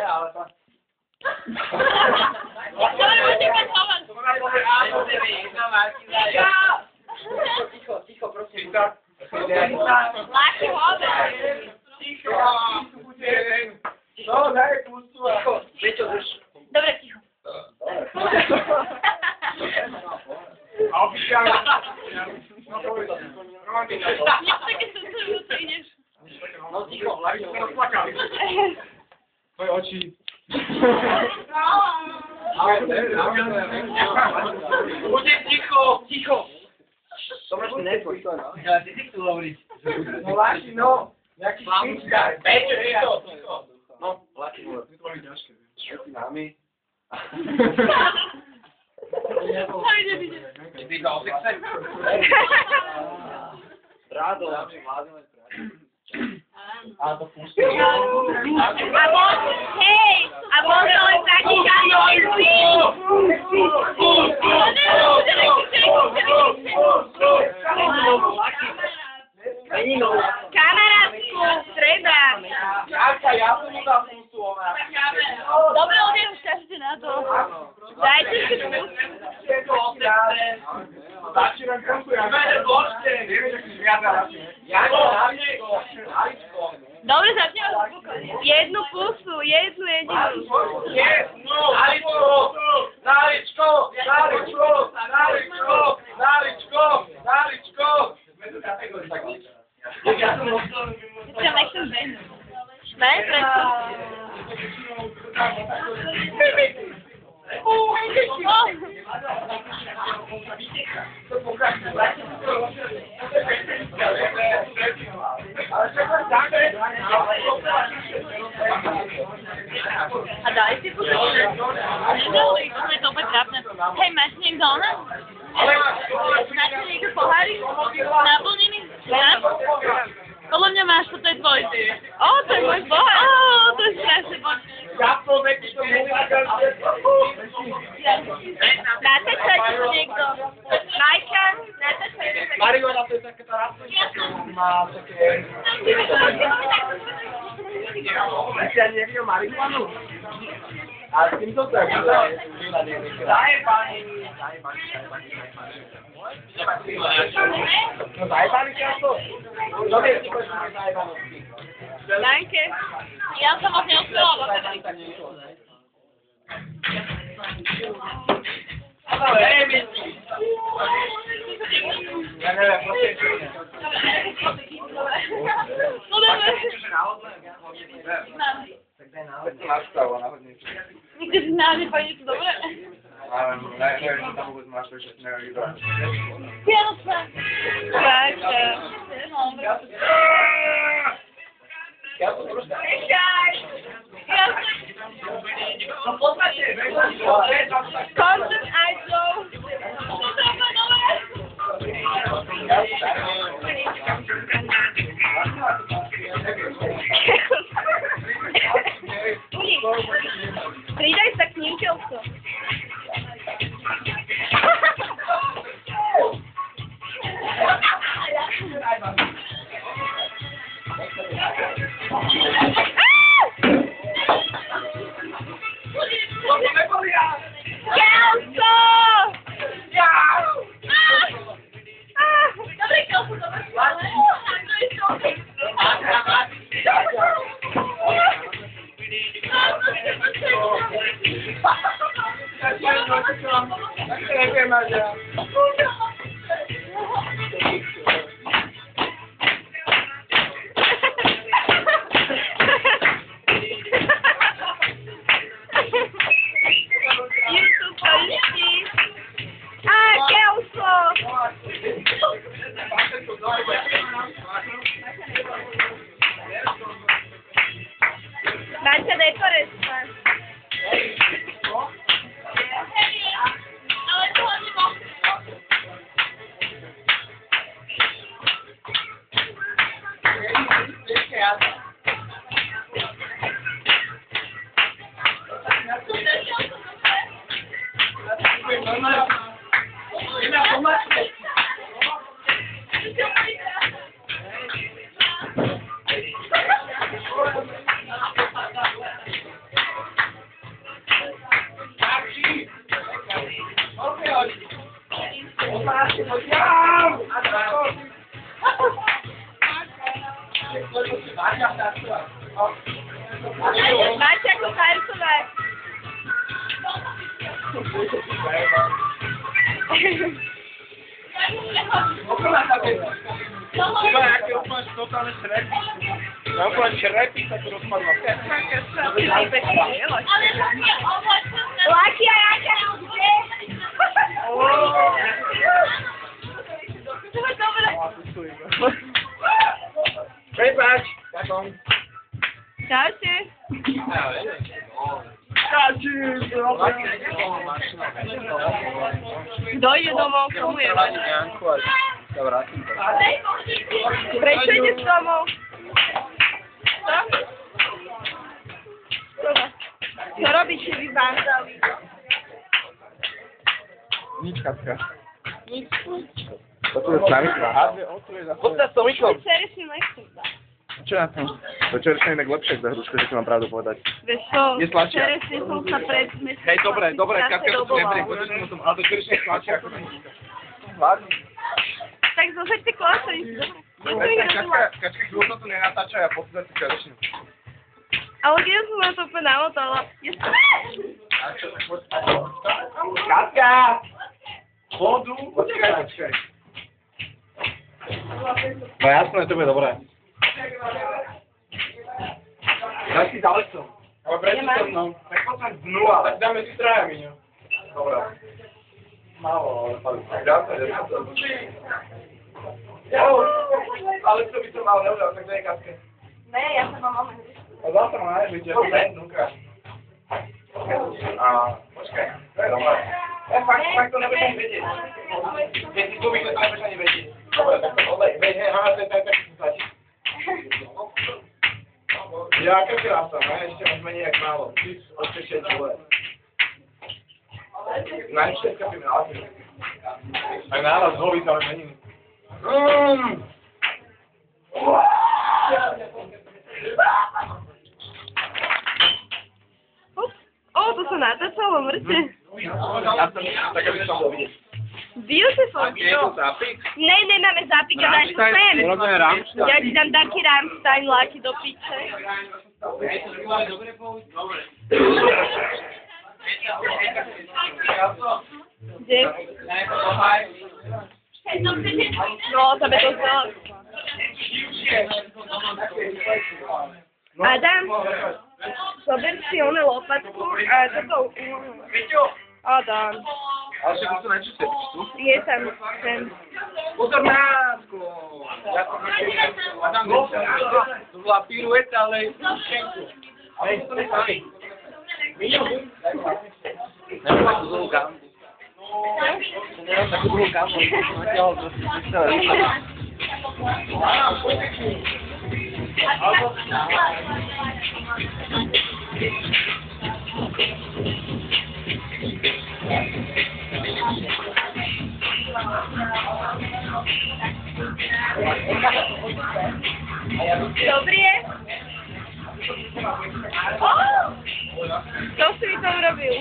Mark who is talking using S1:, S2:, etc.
S1: ale to... Ticho, prosím.
S2: Láky hobe.
S1: Ticho. No, daj pustu. Ticho, Peťo, drž.
S2: Dobre, ticho.
S1: A oficiálne.
S2: Nechce, keď sa ideš.
S1: No, ticho, hlavne sa rozplakali. Tvoje oči. Bude ticho. Dobre, že netvoj. Ja, ty si chcel hovoriť. No, Láši, no. Nejaký špičkár. Peťo, ticho. No, Láši, no. To je ťažké. Čo si nami? Ty ga opet se? Rado. A to pusti.
S2: Hej, a bol to len taký žalý. Kamarátku, treba.
S1: Ja som mu dal pustu, ona.
S2: Dobre, ľudia, už ťažite na to. Dajte si to.
S1: Začínam pustu, ja neviem, aký zviadra radšej.
S2: Dobre, začneme spokojne. Jednu pusu, jednu jedinú.
S1: Náličko.
S2: Ja nechcem zbehnúť. Ne, prečo? A daj si pusu. Nedali, to je to úplne trápne. Hej, máš niekto ona? Máš niekto pohárik? Naplnený? Podľa mňa máš, toto je tvoj. Ó, to je môj pohár. Ó, to je strašne poď. Natečaj tu niekto. Majka, natečaj.
S1: Marihuana, to je taká tá rastlina, má také... Ja neviel marihuanu. A s týmto to je Daj pani. No daj pani často. Dobre, si počuť daj pani.
S2: Danke. Ja som vás neuspela.
S1: Ja neviem, prosím.
S2: No dobre.
S1: Tak daj náhodne.
S2: Nikdy si náhodne pôjde to dobre?
S1: Neviem, že tam vôbec máš, že si neviem vybrať.
S2: Pielca. Takže.
S1: Ja to troška... No podstate,
S2: Content Idol. Pridaj sa k ním, Kelso. Kelso! Dobre, Kelso, dobre. Marcia, dai foresta.
S1: Chyba jak je úplne totálne šrepy. Ja úplne šrepy sa tu rozpadla.
S2: Lucky, I can't
S1: Prepáč. Ďakujem.
S2: Čaute. Kto ide domov? Komu je? Prečo ideš domov? Co? Čo robíte vy vandali?
S1: Nič, Katka.
S2: Nič.
S1: To je s nami sváha? Poď sa s Tomikom.
S2: Včerajším nechcem dať.
S1: Čo na tom? Včerajším je inak lepšie za hruško, že ti mám pravdu povedať.
S2: Vieš čo,
S1: Je sladšia.
S2: včerajším som sa pred mesiacom...
S1: Hej, dobre, Katka, to si nebrej, poďme o tom, ale to včerajším je sladšia ako to.
S2: Tak zosaďte kosa, dobre.
S1: Kačka, chvíľu sa tu nenatáča, ja posledať si včerajším.
S2: Ale keď som na to úplne namotala,
S1: Katka! Vodu! Počkaj. No jasné, to bude dobré. Daj si ďaleko. Ale prečo to mnou? Tak poďme z dnu, ale tak dáme si traja, Miňo. Dobre. Málo, ale pali. Ďakujem. Ale to by som mal neuľal, tak daj Katke.
S2: Ne, ja sa mám máme.
S1: A zase má aj byť, že to je dnuka. A počkaj, to je dobré. Fakt to nebudeš ani vedieť. Keď si tu bych, to nebudeš ani vedieť. Dobre, tak to odlej. Veď, tak si stačí. Jaká krása, ne? Ešte máš menej jak málo. Ešte 6 let. Najšťastie kapíme na laky. Aj náraz hoví sa, ale meniny.
S2: To sa natáčalo, mŕte.
S1: Ja som tak, aby som bol vidieť.
S2: Beautiful.
S1: Je to zápik?
S2: Ne, nemáme zápik, a daj to sem.
S1: Robíme Rammstein.
S2: Ja ti dám taký Rammstein, Lucky, do piče. Kde? No, tebe to znala. Adam, zober si one lopatku a toto... Adam.
S1: Ale však to najčistej, tu?
S2: Je tam, sem.
S1: Pozor na sklo! To bola pirueta, ale šenku. Ale to nesami. Nemám takú dlhú gamu. Nemám takú dlhú gamu. Natiahol proste celé líka.
S2: Dobrý je? Čo si mi to urobil?